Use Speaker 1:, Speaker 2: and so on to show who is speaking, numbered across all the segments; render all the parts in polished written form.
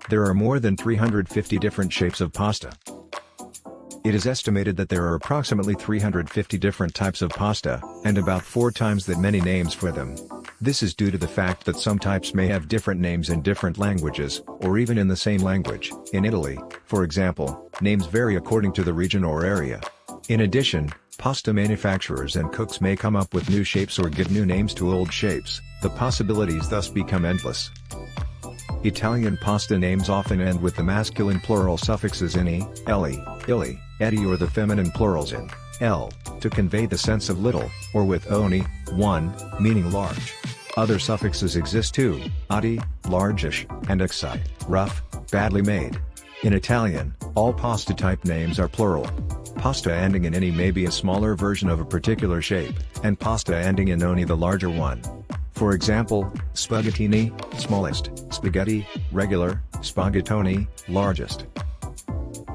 Speaker 1: There are more than 350 different shapes of pasta. It is estimated that there are approximately 350 different types of pasta, and about 4 times that many names for them. This is due to the fact that some types may have different names in different languages, or even in the same language. In Italy, for example, names vary according to the region or area. In addition, pasta manufacturers and cooks may come up with new shapes or give new names to old shapes. The possibilities thus become endless. Italian pasta names often end with the masculine plural suffixes ini, eli, illi, edi, or the feminine plurals in l, to convey the sense of little, or with oni, one, meaning large. Other suffixes exist too, adi, largish, and exi, rough, badly made. In Italian, all pasta type names are plural. Pasta ending in ini may be a smaller version of a particular shape, and pasta ending in oni the larger one. For example, spaghettini, smallest, spaghetti, regular, spaghettoni, largest.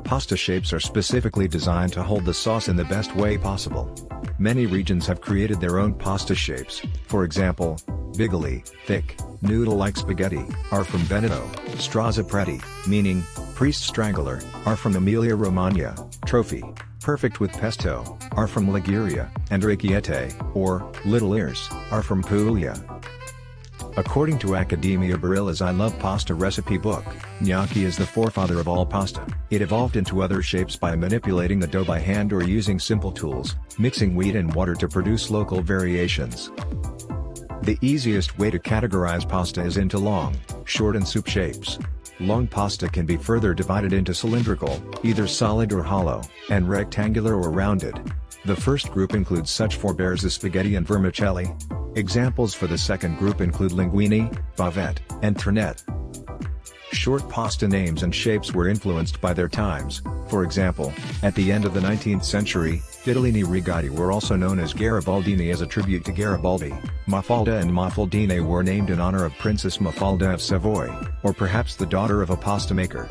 Speaker 1: Pasta shapes are specifically designed to hold the sauce in the best way possible. Many regions have created their own pasta shapes. For example, bigoli, thick, noodle-like spaghetti, are from Veneto. Strozza preti, meaning priest strangler, are from Emilia-Romagna. Trophy, perfect with pesto, are from Liguria, and orecchiette, or little ears, are from Puglia. According to Academia Barilla's I Love Pasta recipe book, gnocchi is the forefather of all pasta. It evolved into other shapes by manipulating the dough by hand or using simple tools, mixing wheat and water to produce local variations. The easiest way to categorize pasta is into long, short and soup shapes. Long pasta can be further divided into cylindrical, either solid or hollow, and rectangular or rounded. The first group includes such forebears as spaghetti and vermicelli. Examples for the second group include linguine, bavette, and trinette. Short pasta names and shapes were influenced by their times. For example, at the end of the 19th century, fittellini rigati were also known as garibaldini as a tribute to Garibaldi. Mafalda and Mafaldine were named in honor of Princess Mafalda of Savoy, or perhaps the daughter of a pasta maker.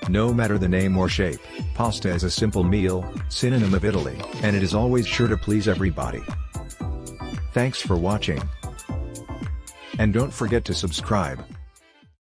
Speaker 1: No matter the name or shape, pasta is a simple meal, synonym of Italy, and it is always sure to please everybody. Thanks for watching. And don't forget to subscribe.